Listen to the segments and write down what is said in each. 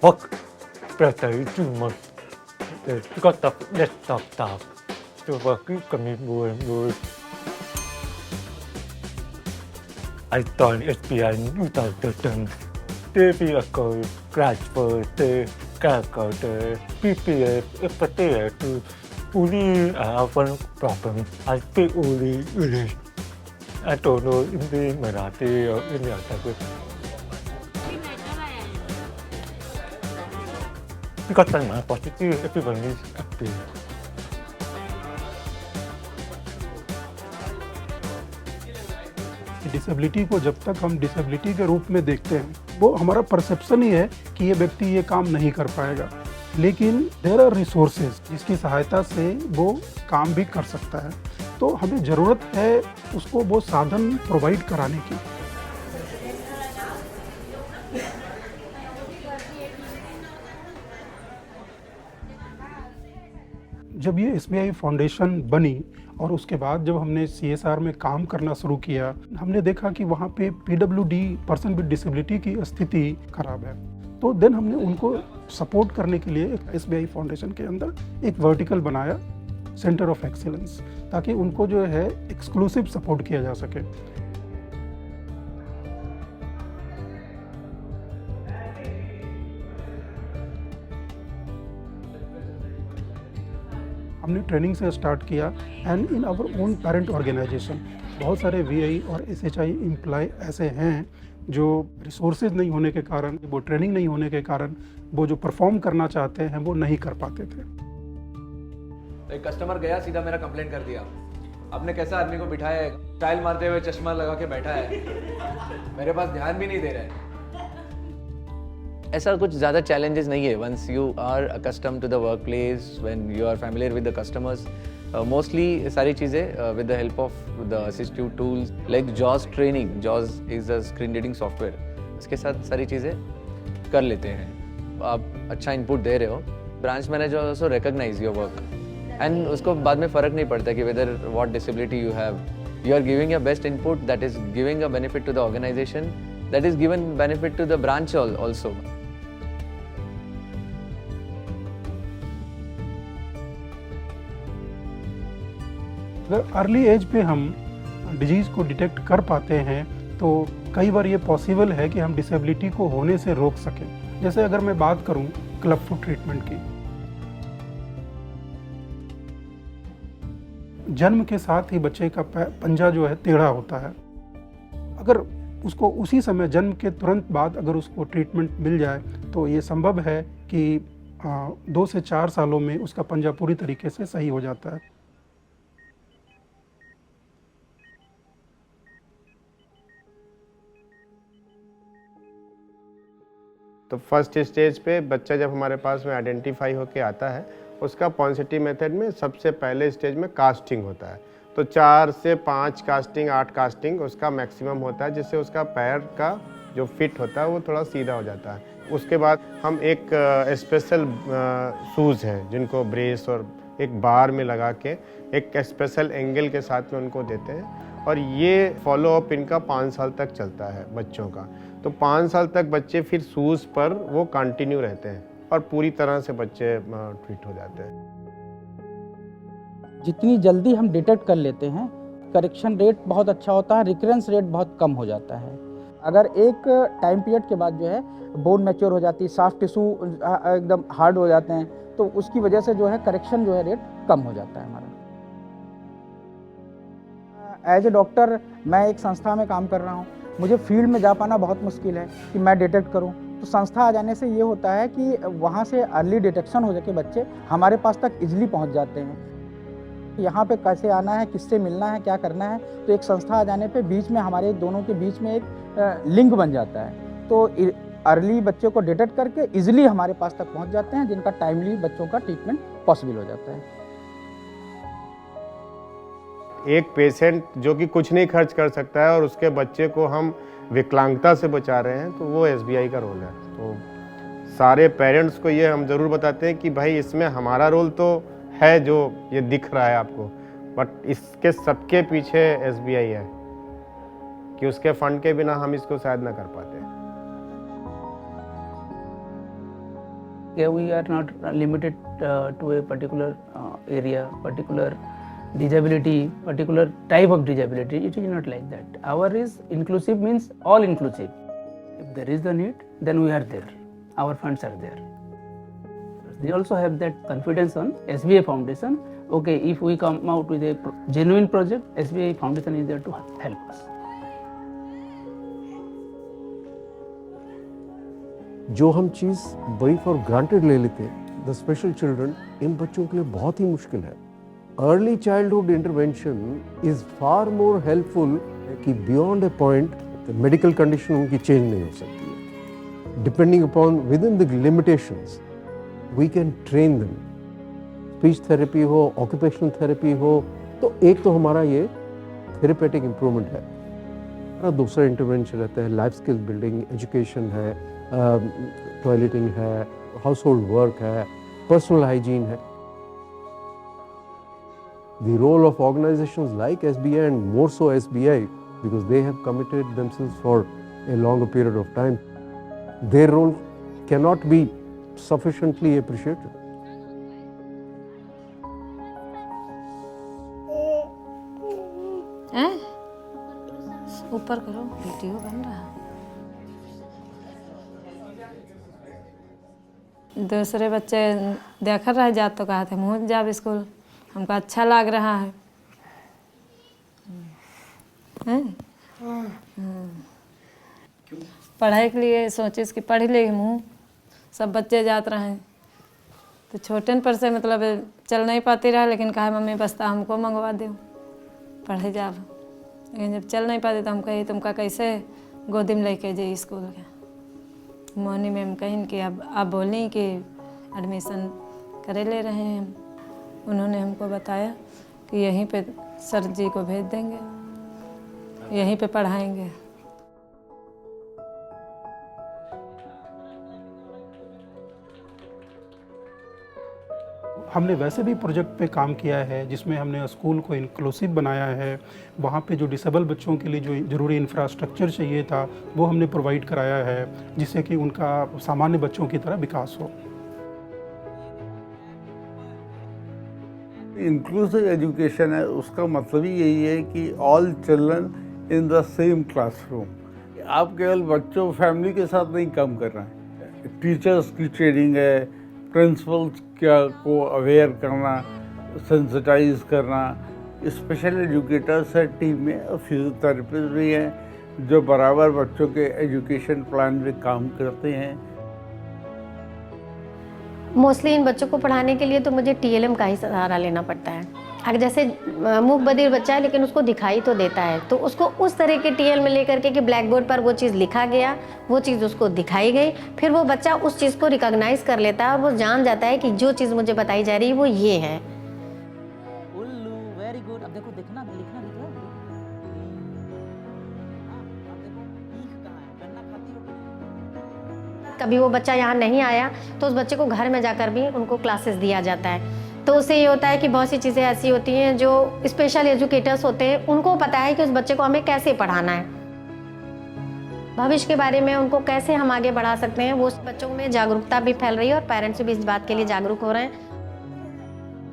Wakprätäytymät, kataplettaptaa, tuva kykkamivuun aitaan SBI:n utaltötön, teviakoi gradsföte, kääkaude, pipiä, epäteety, uli aivan problem, alpi uli yli. Atono hindi merati ini ataku. Pikatan mah positif, everyone is happy. Disability को जब तक हम disability के रूप में देखते हैं, वो हमारा परसेप्शन ही है कि ये व्यक्ति ये काम नहीं कर पाएगा, लेकिन देयर आर रिसोर्सेज जिसकी सहायता से वो काम भी कर सकता है। तो हमें ज़रूरत है उसको वो साधन प्रोवाइड कराने की। जब ये SBI फाउंडेशन बनी और उसके बाद जब हमने CSR में काम करना शुरू किया, हमने देखा कि वहाँ पे PWD पर्सन विद डिसेबिलिटी की स्थिति खराब है। तो देन हमने उनको सपोर्ट करने के लिए एक SBI फाउंडेशन के अंदर एक वर्टिकल बनाया, सेंटर ऑफ एक्सीलेंस, ताकि उनको जो है एक्सक्लूसिव सपोर्ट किया जा सके। हमने ट्रेनिंग से स्टार्ट किया and in our own parent organisation बहुत सारे VI और SHI एम्प्लॉय ऐसे हैं जो रिसोर्सेज नहीं होने के कारण, वो ट्रेनिंग नहीं होने के कारण, वो जो परफॉर्म करना चाहते हैं वो नहीं कर पाते थे। एक कस्टमर गया, सीधा मेरा कंप्लेंट कर दिया, आपने कैसा आदमी को बिठाया है, स्टाइल मारते हुए चश्मा लगा के बैठा है, मेरे पास ध्यान भी नहीं दे रहा है। ऐसा कुछ ज़्यादा चैलेंजेस नहीं है। Once you are accustomed to the work place, when you are familiar with the customers, mostly सारी चीज़ें with the help of the assistive tools like jaws training, jaws is a screen reading software, इसके साथ सारी चीज़ें कर लेते हैं। आप अच्छा इनपुट दे रहे हो, branch manager also recognise your work and उसको बाद में फ़र्क नहीं पड़ता कि whether what disability you have, you are giving your best input that is giving a benefit to the organisation, that is given benefit to the branch also. अगर early age पे हम डिजीज़ को डिटेक्ट कर पाते हैं तो कई बार ये पॉसिबल है कि हम डिसेबिलिटी को होने से रोक सकें। जैसे अगर मैं बात करूं क्लब फुट ट्रीटमेंट की, जन्म के साथ ही बच्चे का पंजा जो है टेढ़ा होता है। अगर उसको उसी समय जन्म के तुरंत बाद अगर उसको ट्रीटमेंट मिल जाए तो ये संभव है कि 2 से 4 सालों में उसका पंजा पूरी तरीके से सही हो जाता है। तो फर्स्ट स्टेज पे बच्चा जब हमारे पास में आइडेंटिफाई होके आता है, उसका पॉन्सिटिव मेथड में सबसे पहले स्टेज में कास्टिंग होता है। तो 4 से 5 कास्टिंग, 8 कास्टिंग उसका मैक्सिमम होता है, जिससे उसका पैर का जो फिट होता है वो थोड़ा सीधा हो जाता है। उसके बाद हम एक स्पेशल शूज़ हैं जिनको ब्रेस और एक बार में लगा के एक स्पेशल एंगल के साथ में उनको देते हैं, और ये फॉलोअप इनका 5 साल तक चलता है बच्चों का। तो 5 साल तक बच्चे फिर शूज़ पर वो कंटिन्यू रहते हैं और पूरी तरह से बच्चे ट्रीट हो जाते हैं। जितनी जल्दी हम डिटेक्ट कर लेते हैं, करेक्शन रेट बहुत अच्छा होता है, रिकरेंस रेट बहुत कम हो जाता है। अगर एक टाइम पीरियड के बाद जो है बोन मैच्योर हो जाती है, सॉफ्ट टिश्यू एकदम हार्ड हो जाते हैं, तो उसकी वजह से जो है करेक्शन जो है रेट कम हो जाता है हमारा। एज ए डॉक्टर मैं एक संस्था में काम कर रहा हूँ, मुझे फील्ड में जा पाना बहुत मुश्किल है कि मैं डिटेक्ट करूँ। तो संस्था आ जाने से ये होता है कि वहाँ से अर्ली डिटेक्शन हो जाके बच्चे हमारे पास तक इजीली पहुँच जाते हैं। यहाँ पे कैसे आना है, किससे मिलना है, क्या करना है, तो एक संस्था आ जाने पे बीच में हमारे दोनों के बीच में एक लिंक बन जाता है। तो अर्ली बच्चों को डिटेक्ट करके इजीली हमारे पास तक पहुँच जाते हैं, जिनका टाइमली बच्चों का ट्रीटमेंट पॉसिबल हो जाता है। एक पेशेंट जो कि कुछ नहीं खर्च कर सकता है और उसके बच्चे को हम विकलांगता से बचा रहे हैं, तो वो SBI का रोल है। तो सारे पेरेंट्स को ये हम ज़रूर बताते हैं कि भाई इसमें हमारा रोल तो है जो ये दिख रहा है आपको, बट इसके सबके पीछे SBI है कि उसके फंड के बिना हम इसको शायद ना कर पाते। Yeah, we are not limited to a particular area, particular disability, particular type of disability. It is not like that. Our is inclusive, means all inclusive. If there is the need, then we are there. Our funds are there. They also have that confidence on SBI Foundation. Okay, if we come out with a genuine project, SBI Foundation is there to help us. जो हम चीज़ बड़ी for granted ले लेते हैं, the special children, इन बच्चों के लिए बहुत ही मुश्किल है। Early childhood intervention is far more helpful कि beyond a point medical condition उनकी चेंज नहीं हो सकती है। Depending upon within the limitations we can train them. Speech therapy हो, ऑक्यूपेशनल थेरेपी हो, तो एक तो हमारा ये थेरेपेटिक इम्प्रूवमेंट है। हमारा दूसरा इंटरवेंशन रहता है लाइफ स्किल बिल्डिंग, एजुकेशन है, टॉयलेटिंग है, हाउस होल्ड वर्क है, पर्सनल हाइजीन है। The role of organizations like SBI and more so SBI, because they have committed themselves for a longer period of time, their role cannot be sufficiently appreciated. ऊपर करो, video बन रहा। दूसरे बच्चे देख रहे जात तो कहा थे मुँह जाब स्कूल, हमको अच्छा लग रहा है। पढ़ाई के लिए सोचिस कि पढ़ ले मुँह, सब बच्चे जात रहे हैं तो छोटे पर से मतलब चल नहीं पाती रहा, लेकिन कहा मम्मी बस्ता हमको मंगवा दो पढ़े जाब। लेकिन जब चल नहीं पाते तो हम कही तुमका कैसे गोदी में लेके जाइए स्कूल के। मोनी मैम कहीं कि अब आप बोली कि एडमिशन करे ले रहे हैं हम। उन्होंने हमको बताया कि यहीं पे सर जी को भेज देंगे, यहीं पे पढ़ाएंगे। हमने वैसे भी प्रोजेक्ट पे काम किया है जिसमें हमने स्कूल को इंक्लूसिव बनाया है। वहाँ पे जो डिसेबल बच्चों के लिए जो ज़रूरी इंफ्रास्ट्रक्चर चाहिए था वो हमने प्रोवाइड कराया है, जिससे कि उनका सामान्य बच्चों की तरह विकास हो। इंक्लूसिव एजुकेशन है, उसका मतलब ही यही है कि all children in the same classroom. आप केवल बच्चों फैमिली के साथ नहीं काम कर रहे हैं, टीचर्स की ट्रेनिंग है, प्रिंसिपल्स क्या को अवेयर करना, सेंसिटाइज करना, स्पेशल एजुकेटर्स है टीम में, और फिजियोथेरेपिस्ट भी हैं जो बराबर बच्चों के एजुकेशन प्लान में काम करते हैं। मोस्टली इन बच्चों को पढ़ाने के लिए तो मुझे TLM का ही सहारा लेना पड़ता है। अगर जैसे मूक बधिर बच्चा है लेकिन उसको दिखाई तो देता है, तो उसको उस तरह के TL में लेकर के कि ब्लैक बोर्ड पर वो चीज़ लिखा गया, वो चीज़ उसको दिखाई गई, फिर वो बच्चा उस चीज़ को रिकॉग्नाइज कर लेता है और वो जान जाता है कि जो चीज़ मुझे बताई जा रही है वो ये है। Very good. अब देखो देखना लिखना लिख रहा है। कभी वो बच्चा यहाँ नहीं आया तो उस बच्चे को घर में जाकर भी उनको क्लासेस दिया जाता है। तो उससे ये होता है कि बहुत सी चीज़ें ऐसी होती हैं जो स्पेशल एजुकेटर्स होते हैं, उनको पता है कि उस बच्चे को हमें कैसे पढ़ाना है, भविष्य के बारे में उनको कैसे हम आगे बढ़ा सकते हैं। वो बच्चों में जागरूकता भी फैल रही है और पेरेंट्स भी इस बात के लिए जागरूक हो रहे हैं।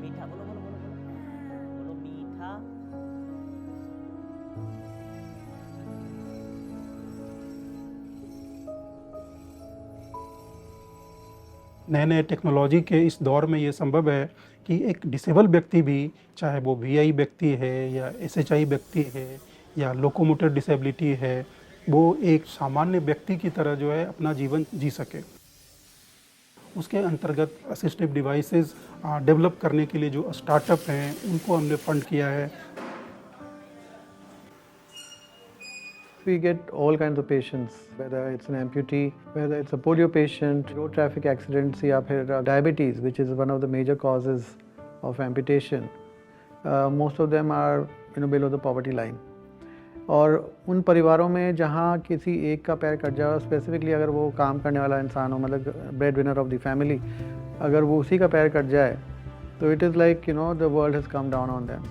मीठा बोलो बोलो बोलो बोलो मीठा। नए नए टेक्नोलॉजी के इस दौर में ये संभव है कि एक डिसेबल व्यक्ति भी, चाहे वो VI व्यक्ति है या SHI व्यक्ति है या लोकोमोटर डिसेबिलिटी है, वो एक सामान्य व्यक्ति की तरह जो है अपना जीवन जी सके। उसके अंतर्गत असिस्टिव डिवाइसेस डेवलप करने के लिए जो स्टार्टअप हैं उनको हमने फंड किया है। We get all kinds of patients, whether it's an amputee, whether it's a polio patient, road traffic accidents, या फिर diabetes, which is one of the major causes of amputation. Most of them are below the poverty line. और उन परिवारों में जहाँ किसी एक का पैर कट जाए, स्पेसिफिकली अगर वो काम करने वाला इंसान हो, मतलब breadwinner of the family, अगर वो उसी का पैर कट जाए तो it is like the world has come down on them.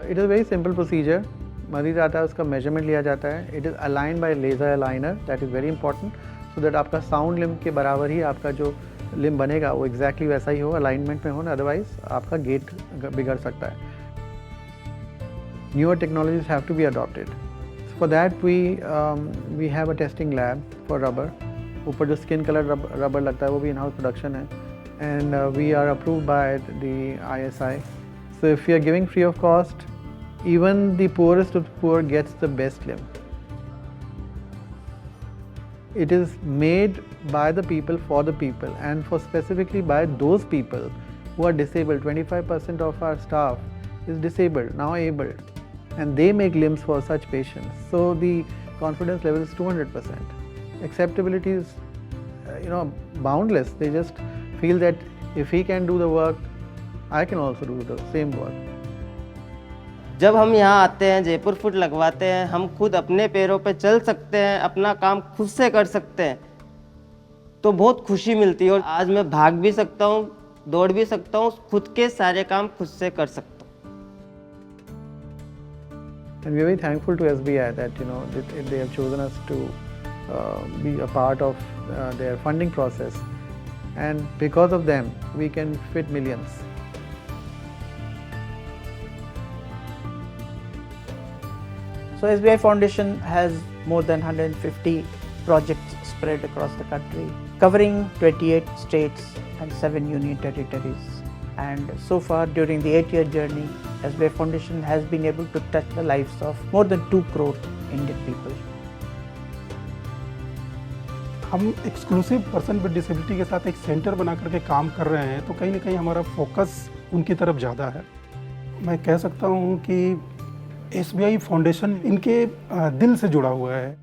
It is very simple procedure. मरीज आता है, उसका मेजरमेंट लिया जाता है। It is aligned by laser aligner, that is very important, so that आपका साउंड लिम्ब के बराबर ही आपका जो लिम्ब बनेगा वो एग्जैक्टली वैसा ही हो, अलाइनमेंट में हो ना, अदरवाइज आपका गेट बिगड़ सकता है. Newer technologies have to be adopted. For that we have a testing lab for rubber. ऊपर जो skin color rubber लगता है वो भी in-house production है, and we are approved by the ISI. So if we are giving free of cost, even the poorest of the poor gets the best limb. It is made by the people for the people, and for specifically by those people who are disabled. 25% of our staff is disabled, now abled, and they make limbs for such patients. So the confidence level is 200%. Acceptability is, boundless. They just feel that if he can do the work, I can also do the same work. जब हम यहाँ आते हैं, Jaipur foot लगवाते हैं, हम खुद अपने पैरों पे चल सकते हैं, अपना काम खुद से कर सकते हैं, तो बहुत खुशी मिलती है. और आज मैं भाग भी सकता हूँ, दौड़ भी सकता हूँ, खुद के सारे काम खुद से कर सकता हूँ. And we are very thankful to SBI that they have chosen us to be a part of their funding process, and because of them we can fit millions. So SBI Foundation has more than 150 projects spread across the country, covering 28 states and 7 union territories. And so far during the 8-year journey, SBI Foundation has been able to touch the lives of more than 2 crore Indian people. हम exclusive person with disability के साथ एक centre बना करके काम कर रहे हैं, तो कहीं ना कहीं हमारा फोकस उनकी तरफ ज़्यादा है. मैं कह सकता हूँ कि SBI फाउंडेशन इनके दिल से जुड़ा हुआ है.